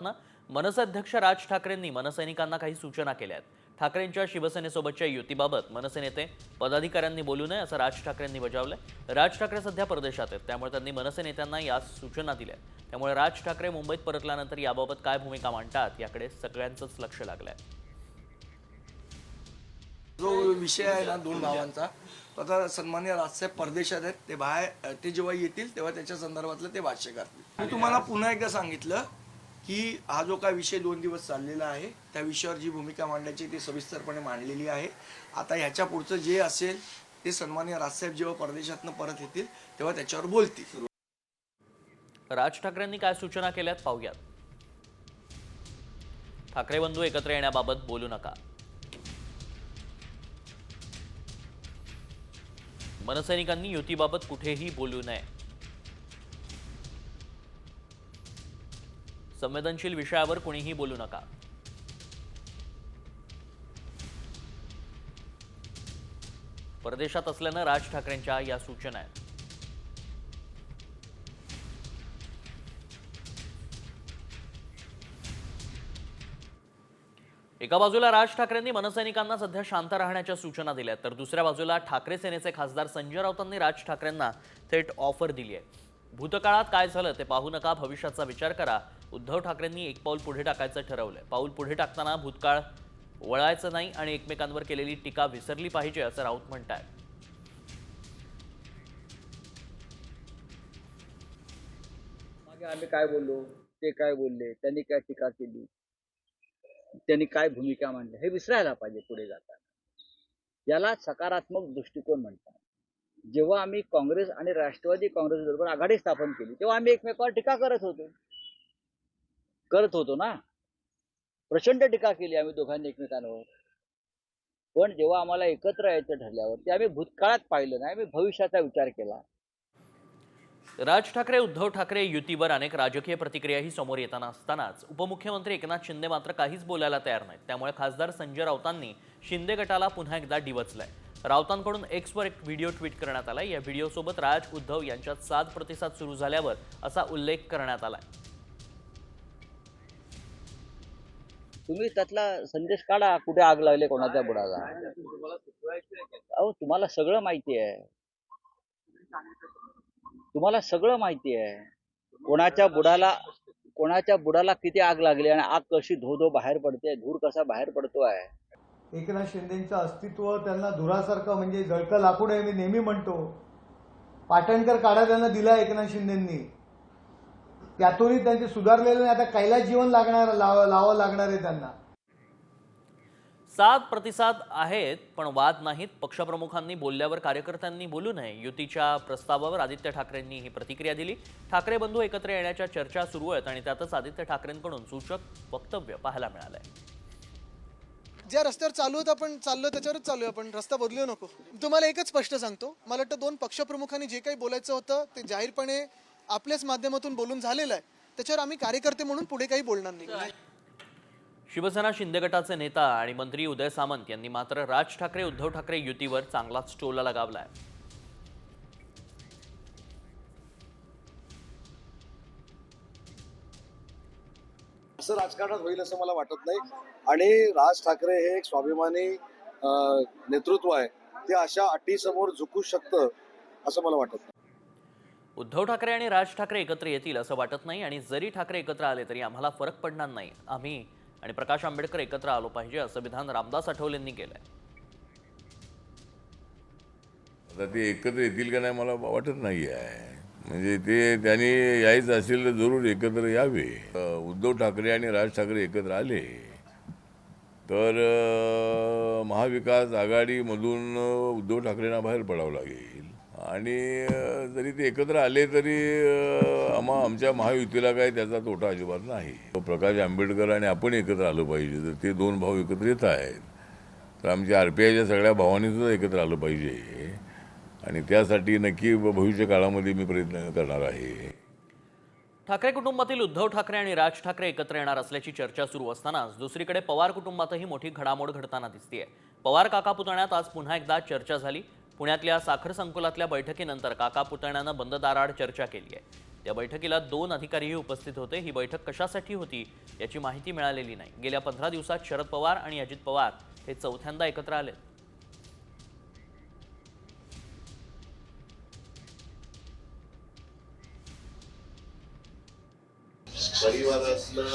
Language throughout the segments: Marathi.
बातनं मनसे अध्यक्ष राज ठाकरेंनी मनसैनिकांना काही सूचना केल्या आहेत। ठाकरेंच्या शिवसेनेसोबतच्या युतीबाबत मनसे नेते पदाधिकाऱ्यांनी बोलू नये असं राज ठाकरेंनी बजावलंय। राज ठाकरे सध्या परदेशात आहेत, त्यामुळे त्यांनी मनसे नेत्यांना या सूचना दिल्या। त्यामुळे राज ठाकरे मुंबईत परतल्यानंतर याबाबत काय भूमिका मांडतात याकडे सगळ्यांचंच लक्ष लागलंय। जो विषय आहे ना दोन भावांचा, तो आता सन्माननीय राजसाहेब परदेशात आहेत, ते बाहेर ते जेव्हा येतील तेव्हा त्याच्या संदर्भातलं ते भाष्य करतील। मी तुम्हाला पुन्हा एकदा सांगितलं की हा जो काय विषय 2 दिवस चाललेला आहे त्या विषयावर जी भूमिका मांडायची ती सविस्तरपणे मांडलेली आहे। आता ह्याच्या पुढचं जे असेल ते सन्माननीय राजसाहेब जेव्हा परदेशातनं परत येतील तेव्हा त्याच्यावर बोलतील। राज ठाकरेंनी काय सूचना केल्यात पाहूयात। ठाकरे बंधू एकत्र येण्याबाबत बोलू नका। मनसैनिकांनी युतीबाबत कुठेही बोलू नये। संवेदनशील विषयावर कोणीही बोलू नका। परदेशात असल्यानं राज ठाकरेंच्या या सूचना आहेत। एका बाजूला राज ठाकरेंनी मनसैनिकांना सध्या शांत राहण्याच्या सूचना दिल्या, तर दुसऱ्या बाजूला ठाकरे सेनेचे खासदार संजय राऊतांनी राज ठाकरेंना थेट ऑफर दिली आहे। भूतकाळात काय झालं ते पाहू नका, भविष्याचा विचार करा। उद्धव ठाकरेंनी एक पाऊल पुढे टाकायचं ठरवलंय। पाऊल पुढे टाकताना भूतकाळ वळायचं नाही आणि एकमेकांवर केलेली टीका विसरली पाहिजे असं राऊत म्हणतायत। मागे आम्ही काय बोललो, ते काय बोलले, त्यांनी काय टीका केली, त्यांनी काय भूमिका मांडली हे विसरायला पाहिजे पुढे जाताना। याला सकारात्मक दृष्टिकोन म्हणतात। जेव्हा आम्ही काँग्रेस आणि राष्ट्रवादी काँग्रेस बरोबर आघाडी स्थापन केली तेव्हा आम्ही एकमेकांवर टीका करत होतो ना, प्रचंड टीका केली आम्ही दोघांनी एकमेकांवर। पण जेव्हा आम्हाला एकत्र यायचं ठरल्यावर आम्ही भूतकाळात पाहिलं नाही, आम्ही भविष्याचा विचार केला। राज ठाकरे उद्धव ठाकरे युतीवर अनेक राजकीय प्रतिक्रियाही समोर येताना असतानाच उपमुख्यमंत्री एकनाथ शिंदे मात्र काहीच बोलायला तयार नाहीत। त्यामुळे खासदार संजय राऊतांनी शिंदे गटाला पुन्हा एकदा डिवचलंय। राऊतांकडून एक्सवर एक व्हिडिओ ट्विट करण्यात आलाय। या व्हिडिओसोबत राज उद्धव यांच्यात साथ प्रतिसाद सुरू झाल्यावर असा उल्लेख करण्यात आलाय। तुम्ही त्यातला संदेश काढा, कुठे आग लागले कोणाच्या बुडाला। अहो तुम्हाला सगळं माहिती आहे, तुम्हाला सगळं माहिती आहे कोणाच्या बुडाला किती आग लागली आणि आग कशी धो बाहेर पडते, धूर कसा बाहेर पडतोय। एकनाथ शिंदेचं अस्तित्व त्यांना धुरासारखं म्हणजे जळतं लाकूड आहे, मी नेहमी म्हणतो। पाटणकर काढा त्यांना दिला एकनाथ शिंदेंनी, त्यातूनही त्यांचे सुधारलेले नाही। आता कैलास जीवन लावावं लागणार आहे त्यांना। साथ प्रतिसाद आहेत पण वाद नाहीत। पक्षप्रमुखांनी बोलल्यावर कार्यकर्त्यांनी बोलू नये। युतीच्या प्रस्तावावर आदित्य ठाकरेंनी ही प्रतिक्रिया दिली। ठाकरे बंधू एकत्र येण्याच्या चर्चा सुरू आहेत आणि त्यातच आदित्य ठाकरेंकडून सूचक वक्तव्य पाहायला मिळालंय। ज्या रस्त्यावर चालू होत आपण चाललो त्याच्यावरच चालूया, आपण रस्ता बदलू नको। तुम्हाला एकच स्पष्ट सांगतो, मला वाटतं 2 पक्षप्रमुखांनी जे काही बोलायचं होतं ते जाहीरपणे आपल्याच माध्यमातून बोलून झालेलं आहे। त्याच्यावर आम्ही कार्यकर्ते म्हणून पुढे काही बोलणार नाही। शिवसेना शिंदे गटाचे नेता आणि मंत्री उदय सामंत यांनी मात्र राज ठाकरे उद्धव ठाकरे युतीवर चांगलाच टोला लगावलाय। असं राजकारणात होईल असं मला वाटत नाही आणि राज ठाकरे हे एक स्वाभिमानी नेतृत्व आहे, ते अशा अटीसमोर झुकू शकतं असं मला वाटत नाही। उद्धव ठाकरे आणि राज ठाकरे एकत्र येतील असं वाटत नाही आणि जरी ठाकरे एकत्र आले तरी आम्हाला फरक पडणार नाही। आम्ही आणि प्रकाश आंबेडकर एकत्र आलो पाहिजे असं विधान रामदास आठवलेंनी केलंय। आता ते एकत्र येतील का नाही मला वाटत नाही आहे। म्हणजे ते त्यांनी यायचं असेल तर जरूर एकत्र यावे। उद्धव ठाकरे आणि राज ठाकरे एकत्र आले तर महाविकास आघाडीमधून उद्धव ठाकरेंना बाहेर पडावं लागेल आणि जरी ते एकत्र आले तरी आमच्या महायुतीला काही त्याचा तोटा अजिबात नाही। प्रकाश आंबेडकर आणि आपण एकत्र आलो पाहिजे। तर ते 2 भाऊ एकत्र येत आहेत तर आमच्या RPIच्या सगळ्या भावांनी सुद्धा एकत्र आलं पाहिजे आणि त्यासाठी नक्की भविष्य काळामध्ये मी प्रयत्न करणार आहे। ठाकरे कुटुंबातील उद्धव ठाकरे आणि राज ठाकरे एकत्र येणार असल्याची चर्चा सुरू असतानाच दुसरीकडे पवार कुटुंबातही मोठी घडामोड घडताना दिसतेय। पवार काका पुतण्यात आज पुन्हा एकदा चर्चा झाली। पुण्यातल्या साखर संकुलातल्या बैठकीनंतर काका पुतण्यानं बंद दाराआड चर्चा केली आहे। या बैठकीला 2 अधिकारीही उपस्थित होते. ही बैठक कशासाठी होती याची माहिती मिळालेली नाही. गेल्या 15 दिवसात शरद पवार आणि अजित पवार हे चौथ्यांदा एकत्र आले. परिवारातलं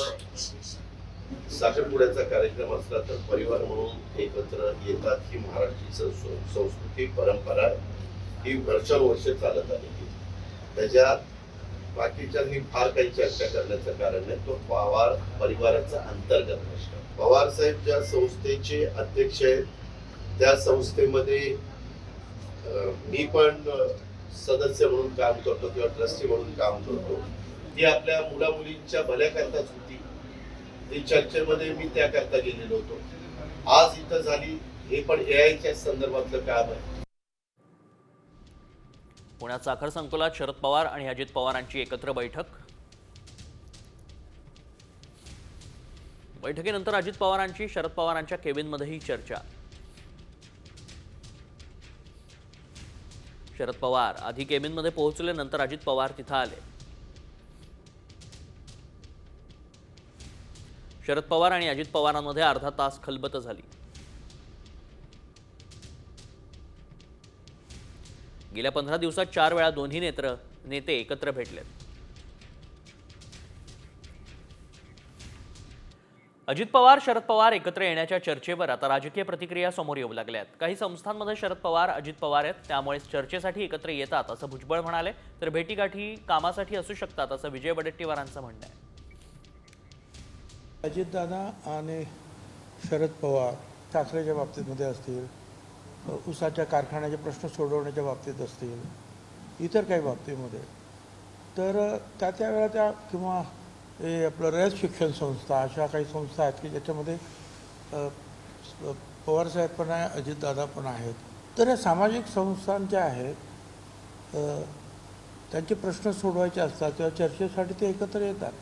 साखरपुड्याचा कार्यक्रम असला तर परिवार म्हणून एकत्र येतात. ही महाराष्ट्रीय संस्कृती परंपरा ही वर्षानुवर्ष चालत आलेली. त्याच्यात बाकीच्यांनी फार काही चर्चा करण्याचं कारण नाही. तो पवार परिवाराचा अंतर्गत प्रश्न. पवार साहेब ज्या संस्थेचे अध्यक्ष आहेत त्या संस्थेमध्ये मी पण सदस्य म्हणून काम करतो किंवा ट्रस्टी म्हणून काम करतो. ती आपल्या मुला मुलींच्या भल्याकरताच होती. ती चर्चेमध्ये मी त्याकरता गेलेलो होतो. आज इथं झाली हे पण एआयच्या संदर्भातलं काम आहे. पुण्यात साखर संकुलात शरद पवार आणि अजित पवारांची एकत्र बैठक. बैठकीनंतर अजित पवारांची शरद पवारांच्या केबिनमध्येही चर्चा. शरद पवार आधी केबिनमध्ये पोहोचले, नंतर अजित पवार तिथं आले. शरद पवार आणि अजित पवारांमध्ये अर्धा तास खलबत झाली. गेल्या 15 दिवसात 4 वेळा दोन्ही नेते एकत्र भेटलेत. अजित पवार शरद पवार एकत्र येण्याच्या चर्चेवर आता राजकीय प्रतिक्रिया समोर येऊ लागल्यात. काही संस्थांमध्ये शरद पवार अजित पवार आहेत, त्यामुळे चर्चेसाठी एकत्र येतात असं भुजबळ म्हणाले. तर भेटीगाठी कामासाठी असू शकतात असं विजय वडेट्टीवारांचं म्हणणं आहे. अजितदादा आणि शरद पवार साखरेच्या बाबतीमध्ये असतील, ऊसाच्या कारखान्याचे प्रश्न सोडवण्याच्या बाबतीत असतील, इतर काही बाबतीमध्ये, तर त्या वेळा त्या किंवा हे आपलं रयत शिक्षण संस्था अशा काही संस्था आहेत की ज्याच्यामध्ये पवारसाहेब पण आहे, अजितदादा पण आहेत. तर या सामाजिक संस्थांच्या आहेत, त्यांचे प्रश्न सोडवायचे असतात तेव्हा चर्चेसाठी ते एकत्र येतात.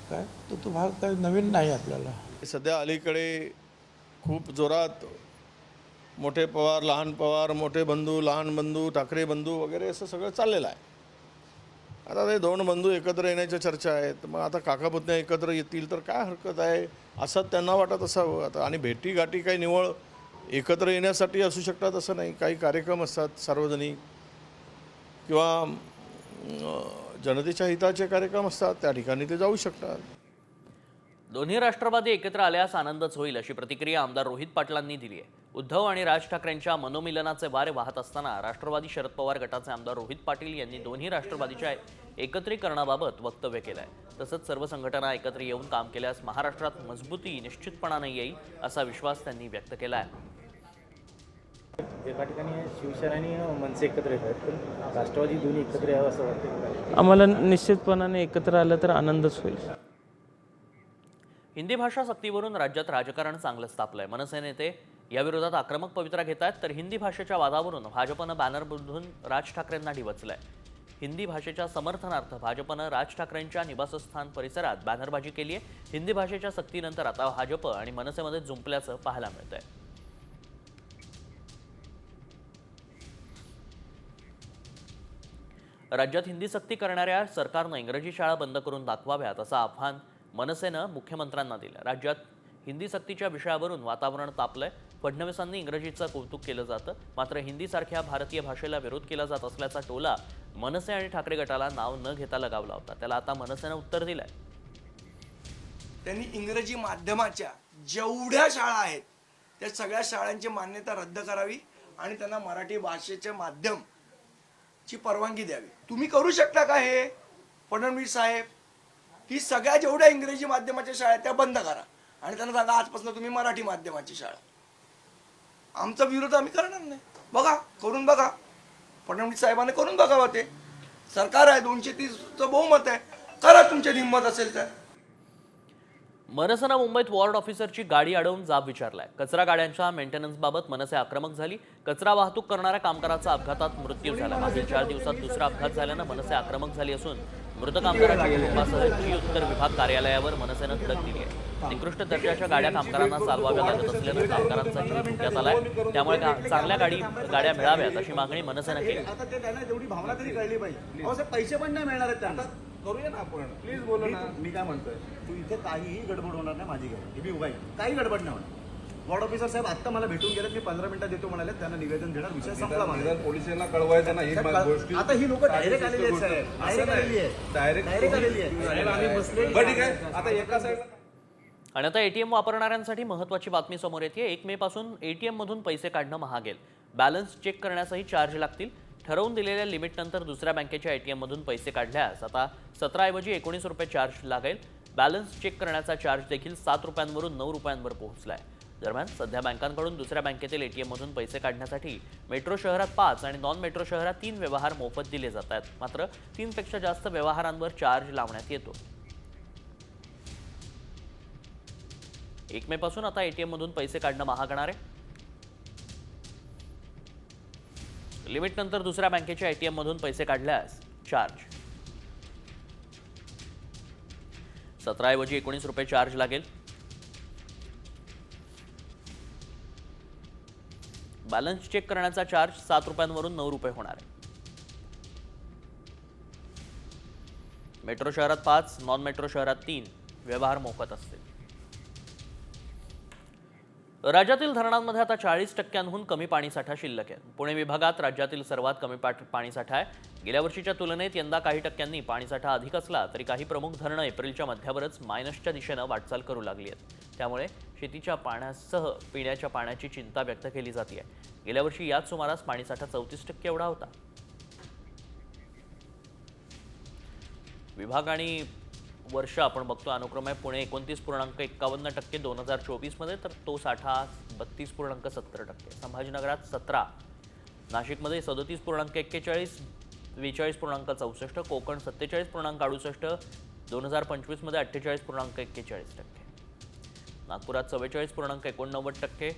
काय तो भाग काही नवीन नाही आपल्याला. सध्या अलीकडे खूप जोरात मोठे पवार लहान पवार, मोठे बंधू लहान बंधू, ठाकरे बंधू वगैरे असं सगळं चाललेलं आहे. आता ते 2 बंधू एकत्र येण्याच्या चर्चा आहेत. मग आता काका पुतण्या एकत्र येतील तर काय हरकत आहे असं त्यांना वाटत असावं. आता आणि भेटीगाठी काही निवळ एकत्र येण्यासाठी असू शकतात असं नाही. काही कार्यक्रम असतात सार्वजनिक किंवा जनतेच्या हिताचे कार्यक्रम असतात, त्या ठिकाणी ते जाऊ शकतात. दोन्ही राष्ट्रवादी एकत्र आल्यास आनंदच होईल अशी प्रतिक्रिया आमदार रोहित पाटलांनी दिली आहे. उद्धव आणि राज ठाकरेंच्या मनोमिलनाचे वारे वाहत असताना राष्ट्रवादी शरद पवार गटाचे आमदार रोहित पाटील यांनी दोन्ही राष्ट्रवादीच्या एकत्रीकरणाबाबत वक्तव्य केलं आहे. तसंच सर्व संघटना एकत्र येऊन काम केल्यास महाराष्ट्रात मजबूती निश्चितपणाने येईल असा विश्वास त्यांनी व्यक्त केला आहे. एका ठिकाणी शिवसेना आणि मनसे एकत्र येत आहेत, पण राष्ट्रवादी दोन्ही एकत्र यावं असं वाटतं. आम्हाला निश्चितपणाने एकत्र आलं तर आनंदच होईल. हिंदी भाषा सक्तीवरून राज्यात राजकारण चांगलंच तापलंय. मनसे नेते याविरोधात आक्रमक पवित्रा घेत आहेत, तर हिंदी भाषेच्या वादावरून भाजपनं बॅनर बांधून राज ठाकरेंना डिवचलंय. हिंदी भाषेच्या समर्थनार्थ भाजपनं राज ठाकरेंच्या निवासस्थान परिसरात बॅनरबाजी केली आहे. हिंदी भाषेच्या सक्तीनंतर आता भाजप आणि मनसेमध्ये जुंपल्याचं पाहायला मिळतंय. राज्यात हिंदी सक्ती करणाऱ्या सरकारनं इंग्रजी शाळा बंद करून दाखवाव्यात असं आव्हान मनसेनं मुख्यमंत्र्यांना दिलं. राज्यात हिंदी सक्तीच्या विषयावरून वातावरण तापलंय. फडणवीसांनी इंग्रजीचं कौतुक केलं जातं, मात्र हिंदीसारख्या भारतीय भाषेला विरोध केला जात असल्याचा टोला मनसे आणि ठाकरे गटाला नाव न घेता लगावला होता. त्याला आता मनसेनं उत्तर दिलंय. त्यांनी इंग्रजी माध्यमाच्या जेवढ्या शाळा आहेत त्या सगळ्या शाळांची मान्यता रद्द करावी आणि त्यांना मराठी भाषेचे माध्यम ची परवानगी द्यावी. तुम्ही करू शकता का हे फडणवीस साहेब? की सगळ्या जेवढ्या इंग्रजी माध्यमाच्या शाळा त्या बंद करा आणि त्यांना सांगा आजपासून तुम्ही मराठी माध्यमाची शाळा. आमचा विरोध आम्ही करणार नाही. बघा, करून बघा. फडणवीस साहेबांनी करून बघावं. ते सरकार आहे, 230चं बहुमत आहे. करा तुमच्या हिंमत असेल तर. मनसेनं मुंबईत वॉर्ड ऑफिसरची गाडी अडवून जाब विचारलाय. कचरा गाड्यांच्या मेंटेनन्सबाबत मनसे आक्रमक झाली. कचरा वाहतूक करणाऱ्या कामगाराचा अपघातात मृत्यू झाला. मागील 4 दिवसात दुसरा अपघात झाल्यानं मनसे आक्रमक झाली असून मृत कामगारांच्या कुटुंबासह जी उत्तर विभाग कार्यालयावर मनसेनं धडक दिली आहे. निकृष्ट दर्जाच्या गाड्या कामगारांना चालवाव्या लागत असल्यानं कामगारांचा जीव धोक्यात आलाय. त्यामुळे चांगल्या गाड्या मिळाव्यात अशी मागणी मनसेनं केली. आता ते त्यांना जेवढी भावना तरी कळली पाहिजे. अहो साहेब, पैसे पण नाही मिळणार आहेत त्यांना. करूया ना आपण, प्लीज बोला ना. मी काय म्हणतोय, तू इथे काहीही गडबड होणार नाही माझी गॅरंटी. मी उभा आहे, काही गडबड नाही होणार. वॉर्ड ऑफिसर साहेब आत्ता मला भेटून गेले, मी 15 मिनिटात देतो म्हणाले, त्यांना निवेदन देणार, विषय संपला माझा. पोलिसांना कळवायचं ना ही गोष्टी. आता ही लोक डायरेक्ट आलेली आहेत साहेब, डायरेक्ट आलेली आहे, डायरेक्ट आलेली आहे. बरं ठीक आहे, आता एका साईडला. आणि आता एटीएम वापरणाऱ्यांसाठी महत्त्वाची बातमी समोर येते. 1 मे पासून एटीएम मधून पैसे काढणं महागेल. बॅलन्स चेक करण्यासही चार्ज लागतील. ठरवून दिलेल्या लिमिटनंतर दुसऱ्या बँकेच्या एटीएम मधून पैसे काढल्यास आता 17 ऐवजी 19 रुपये चार्ज लागेल. बॅलन्स चेक करण्याचा चार्ज देखील 7 रुपयांवरून 9 रुपयांवर पोहोचलाय. दरम्यान सध्या बँकांकडून दुसऱ्या बँकेतील एटीएम मधून पैसे काढण्यासाठी मेट्रो शहरात 5 आणि नॉन मेट्रो शहरात 3 व्यवहार मोफत दिले जात आहेत. मात्र 3 पेक्षा जास्त व्यवहारांवर चार्ज लावण्यात येतो. 1 मे पासून आता एटीएम मधून पैसे काढणं महागणार आहे. लिमिट नंतर दुसऱ्या बँकेच्या एटीएम मधून पैसे काढल्यास चार्ज 17 ऐवजी 19 रुपये चार्ज लागेल. बॅलन्स चेक करण्याचा चार्ज 7 रुपयांवरून 9 रुपये होणार आहे. मेट्रो शहरात 5, नॉन मेट्रो शहरात 3 व्यवहार मोफत असतील. राज्यातील धरणांमध्ये आता 40% कमी पाणीसाठा शिल्लक आहे. पुणे विभागात राज्यातील सर्वात कमी पाणीसाठा आहे. गेल्या वर्षीच्या तुलनेत यंदा काही टक्क्यांनी पाणीसाठा अधिक असला तरी काही प्रमुख धरणं एप्रिलच्या मध्यावरच मायनसच्या दिशेनं वाटचाल करू लागली आहेत. त्यामुळे शेतीच्या पाण्यासह पिण्याच्या पाण्याची चिंता व्यक्त केली जाते. गेल्या वर्षी याच सुमारास पाणीसाठा 34% एवढा होता. विभाग आणि वर्ष आपण बघतो अनुक्रमे पुणे 29.51% 2024 मध्ये, तर तो साठा 32.70%. संभाजीनगरात 17, नाशिकमध्ये 37.41, 42.64, कोकण 47.68, 2025 मध्ये 48.41%, नागपुरात 44.89%,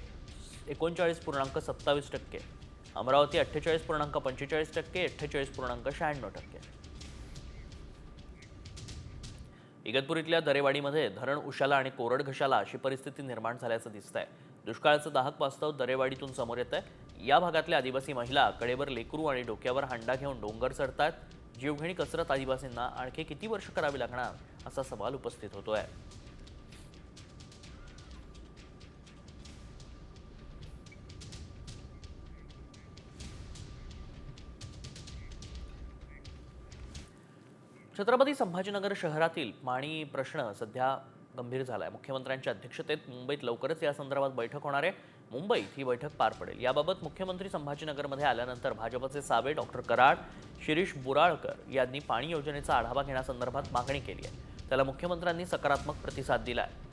39.27%, अमरावती 48.45%, 48.96%. इगतपुरीतल्या दरेवाडीमध्ये धरण उशाला आणि कोरड घशाला अशी परिस्थिती निर्माण झाल्याचं दिसतंय. दुष्काळाचं दाहक वास्तव दरेवाडीतून समोर येत आहे. या भागातल्या आदिवासी महिला कडेवर लेकरू आणि डोक्यावर हांडा घेऊन डोंगर चढतात. जीवघेणी कसरत आदिवासींना आणखी किती वर्ष करावी लागणार असा सवाल उपस्थित होतोय. छत्रपती संभाजीनगर शहरातील पाणी प्रश्न सध्या गंभीर झाला आहे. मुख्यमंत्र्यांच्या अध्यक्षतेत मुंबईत लवकरच या संदर्भात बैठक होणार आहे. मुंबईत ही बैठक पार पडेल. याबाबत मुख्यमंत्री संभाजीनगरमध्ये आल्यानंतर भाजपचे सावे डॉक्टर कराड, शिरीष बुराळकर यांनी पाणी योजनेचा आढावा घेण्यासंदर्भात मागणी केली आहे. त्याला मुख्यमंत्र्यांनी सकारात्मक प्रतिसाद दिला आहे.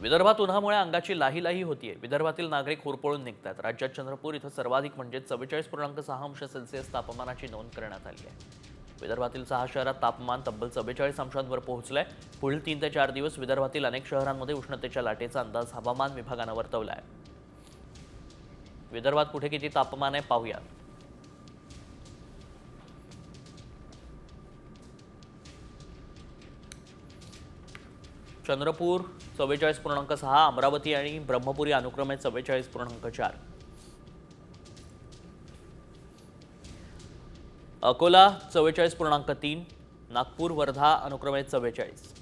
विदर्भात उन्हामुळे अंगाची लाही होतीये. विदर्भातील नागरिक होरपळून निघतात. राज्यात चंद्रपूर इथं सर्वाधिक म्हणजे 44.6 अंश सेल्सिअस तापमानाची नोंद करण्यात आली आहे. विदर्भातील 6 शहरात तापमान तब्बल 44 अंशांवर पोहोचलंय. पुढील 3 ते 4 दिवस विदर्भातील अनेक शहरांमध्ये उष्णतेच्या लाटेचा अंदाज हवामान विभागानं वर्तवला आहे. विदर्भात कुठे किती तापमान आहे पाहूया. चंद्रपूर 44.6, अमरावती आणि ब्रह्मपुरी अनुक्रमे 44.4, अकोला 44.3, नागपूर वर्धा अनुक्रमे 44.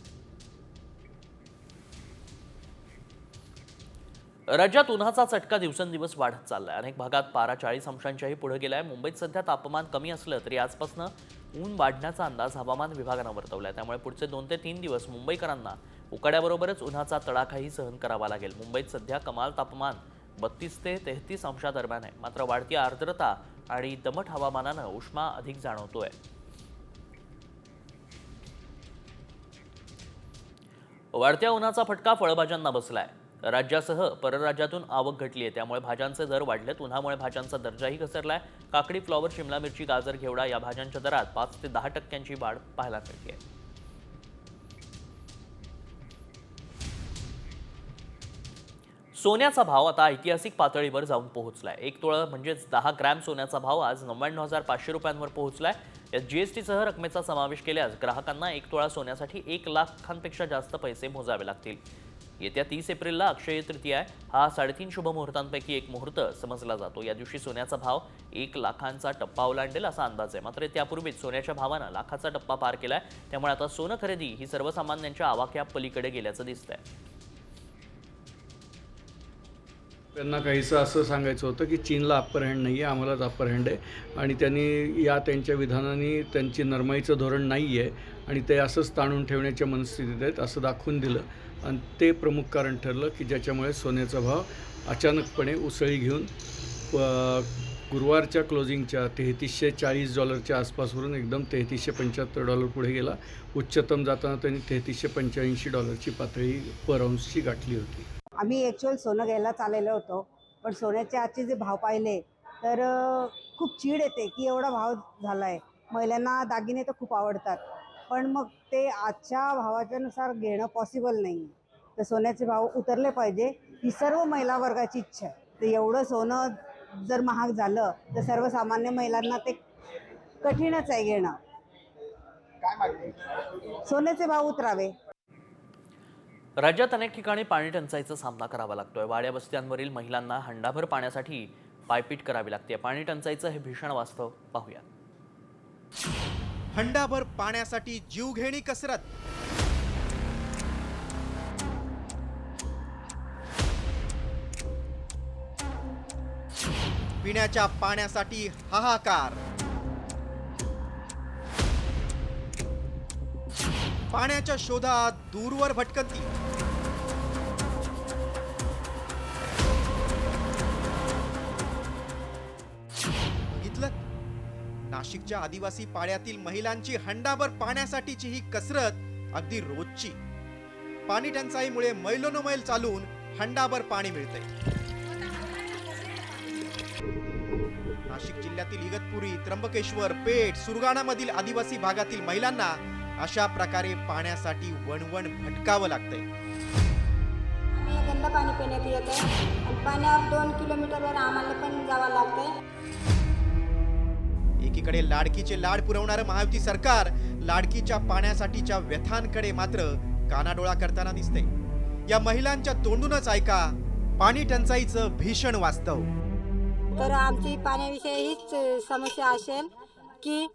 राज्यात उन्हाचा चटका दिवसेंदिवस वाढत चाललाय. अनेक भागात पारा 40 अंशांच्याही पुढे गेलाय. मुंबईत सध्या तापमान कमी असलं तरी आजपासून ऊन वाढण्याचा अंदाज हवामान विभागानं वर्तवलाय. त्यामुळे पुढचे 2 ते 3 दिवस मुंबईकरांना उकाड्याबरोबरच उन्हाचा तडाखाही सहन करावा लागेल. मुंबईत सध्या कमाल तापमान 32 ते 33 अंशादरम्यान आहे. मात्र वाढती आर्द्रता आणि दमट हवामानानं उष्मा अधिक जाणवतोय. वाढत्या उन्हाचा फटका फळभाज्यांना बसलाय. राज्यासह परराज्यातून आवक घटली आहे. त्यामुळे भाज्यांचे दर वाढलेत. उन्हामुळे भाज्यांचा दर्जाही घसरलाय. काकडी, फ्लॉवर, शिमला मिरची, गाजर, घेवडा या भाज्यांच्या दरात 5 ते 10% वाढ पाहायला मिळते. सोन्याचा भाव आता ऐतिहासिक पातळीवर जाऊन पोहोचलाय. 1 तोळा म्हणजेच 10 ग्रॅम सोन्याचा भाव आज 99,500 रुपयांवर पोहोचलाय. यात जीएसटीसह रकमेचा समावेश केल्यास ग्राहकांना 1 तोळा सोन्यासाठी 1 लाखांपेक्षा जास्त पैसे मोजावे लागतील. येत्या 30 एप्रिलला अक्षय तृतीया आहे. हा 3.5 शुभ मुहूर्तांपैकी एक मुहूर्त समजला जातो. या दिवशी सोन्याचा भाव 1 लाखांचा टप्पा ओलांडेल असा अंदाज आहे. मात्र त्यापूर्वीच सोन्याच्या भावानं लाखाचा टप्पा पार केलाय. त्यामुळे आता सोनं खरेदी ही सर्वसामान्यांच्या आवाक्या पलीकडे गेल्याचं दिसतंय. त्यांना काहीसं असं सांगायचं होतं की चीनला अप्पर हँड नाही आहे, आम्हालाच अप्पर हँड आहे आणि त्यांनी या त्यांच्या विधानाने त्यांची नरमाईचं धोरण नाही आहे आणि ते असंच ताणून ठेवण्याच्या मनस्थितीत आहेत असं दाखवून दिलं आणि ते प्रमुख कारण ठरलं की ज्याच्यामुळे सोन्याचा भाव अचानकपणे उसळी घेऊन गुरुवारच्या क्लोजिंगच्या $3340 आसपासवरून एकदम $3375 पुढे गेला. उच्चतम जाताना त्यांनी $3385 पातळी पर औंसची गाठली होती. आम्ही ॲक्च्युअल सोनं घ्यायला चाललेलो होतो, पण सोन्याचे आजचे जे भाव पाहिले तर खूप चीड येते की एवढा भाव झाला आहे. महिलांना दागिने तर खूप आवडतात, पण मग ते आजच्या भावाच्यानुसार घेणं पॉसिबल नाही. तर सोन्याचे भाव उतरले पाहिजे ही सर्व महिला वर्गाची इच्छा आहे. तर एवढं सोनं जर महाग झालं तर सर्वसामान्य महिलांना ते कठीणच आहे घेणं. सोन्याचे भाव उतरावे. राज्यात अनेक ठिकाणी पाणी टंचाईचा सामना करावा लागतोय. वाड्या वस्त्यांवरील महिलांना हंडाभर पाण्यासाठी पायपीट करावी लागते. पाणी टंचाईचं हे भीषण वास्तव पाहूया. हंडाभर पाण्यासाठी जीवघेणी कसरत. पिण्याच्या पाण्यासाठी हाहाकार. पाण्याच्या शोधात दूरवर भटकंती. बघितलं, नाशिकच्या आदिवासी पाड्यातील महिलांची हंडाभर पाण्यासाठीची ही कसरत अगदी रोजची. पाणी टंचाईमुळे मैलोनमैल चालून हंडाभर पाणी मिळते. नाशिक जिल्ह्यातील इगतपुरी, त्र्यंबकेश्वर, पेठ, सुरगाणामधील आदिवासी भागातील महिलांना अशा प्रकारे पाण्यासाठी वणवण भटकावं लागतंय. गंद पाणी पिण्यात येत आहे आणि पाण्यावर 2 किलोमीटरवर आम्हाला पण जावं लागतंय. एकीकडे लाडकीचे लाड पुरवणारं महायुती सरकार लाडकीच्या पाण्यासाठीच्या व्यथांकडे मात्र कानाडोळा करताना दिसते. या महिलांच्या तोंडूनच ऐका पाणी टंचाईचं भीषण वास्तव. तर आमची पाण्याविषयी हीच समस्या असेल की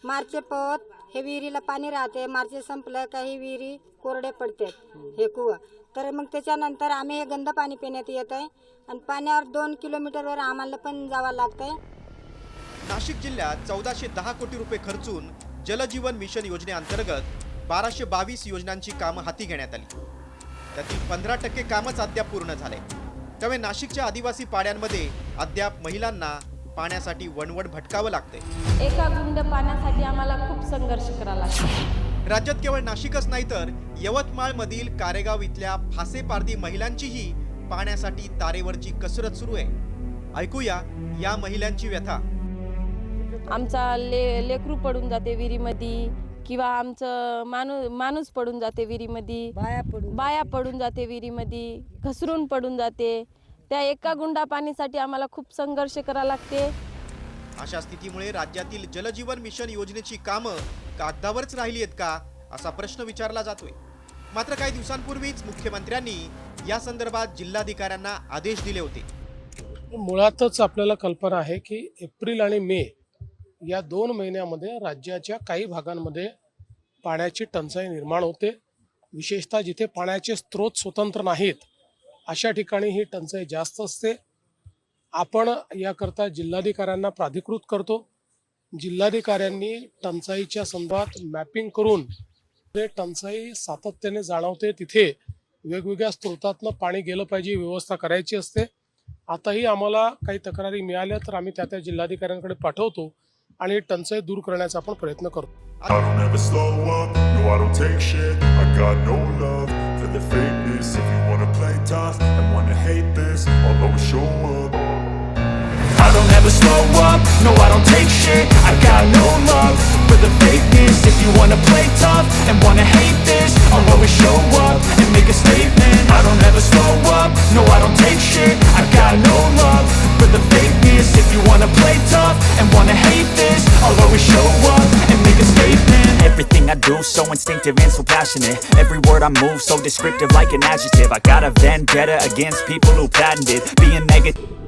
मार्च पवत हे विहिरीला पाणी राहते, मार्च संपलं काही विहिरी कोरडे पडतात हे कुवा. तर मग त्याच्यानंतर आम्ही हे गंद पाणी पिण्यात येत आहे आणि पाण्यावर 2 किलोमीटरवर आम्हाला पण जावं लागतंय. नाशिक जिल्ह्यात 1410 कोटी रुपये खर्चून जलजीवन मिशन योजनेअंतर्गत 1222 योजनांची कामं हाती घेण्यात आली. त्यातील 15% कामच अद्याप पूर्ण झाले. त्यामुळे नाशिकच्या आदिवासी पाड्यांमध्ये अद्याप महिलांना पाण्यासाठी वणवण भटकावं लागते. एका गुंड पाण्यासाठी आम्हाला खूप संघर्ष करावा लागतो. राज्यात केवळ नाशिकच नाही तर यवतमाळ मधील कारेगाव इथल्या फासेपारधी महिलांचीही पाण्यासाठी तारेवरची कसरत सुरू आहे. ऐकूया या महिलांची व्यथा. आमचा लेकरू पडून जाते विहिरीमध्ये किंवा आमचं माणूस पडून जाते विहिरीमध्ये, बाया पडून जाते विहिरीमध्ये, घसरून पडून जाते. त्या एका गुंडा पाणीसाठी आम्हाला खूप संघर्ष करावा लागते. अशा स्थितीमुळे राज्यातील जलजीवन मिशन योजनेची कामं कागदावरच राहिली आहेत का असा प्रश्न विचारला जातोय. मात्र काही दिवसांपूर्वीच मुख्यमंत्र्यांनी या संदर्भात जिल्हाधिकाऱ्यांना आदेश दिले होते. मुळातच आपल्याला कल्पना आहे की एप्रिल आणि मे या 2 महिन्यामध्ये राज्याच्या काही भागांमध्ये पाण्याची टंचाई निर्माण होते. विशेषतः जिथे पाण्याचे स्रोत स्वतंत्र नाहीत अशा ठिकाणी ही टंचाई जास्त असते. आपण याकरता जिल्हाधिकाऱ्यांना प्राधिकृत करतो. जिल्हाधिकाऱ्यांनी टंचाईच्या संदर्भात मॅपिंग करून ते टंचाई सातत्याने जाणवते तिथे वेगवेगळ्या स्रोतातनं पाणी गेलं पाहिजे व्यवस्था करायची असते. आताही आम्हाला काही तक्रारी मिळाल्या तर आम्ही त्या जिल्हाधिकाऱ्यांकडे पाठवतो आणि टंचाई दूर करण्याचा आपण प्रयत्न करतो. I don't ever slow up, no I don't take shit, I got no love for the fakeness. If you wanna play tough and wanna hate this, I'll always show up. I don't ever slow up, no I don't take shit, I got no love for the fakeness. If you wanna play tough and wanna hate this, I'll always show up and make a statement. I don't ever slow up, no I don't take shit. I got no love for the fakeness. If you wanna play tough and wanna hate this, I'll always show up and make a statement. Everything I do so instinctive and so passionate. Every word I move so descriptive like an adjective. I got a vendetta against people who patented being negative.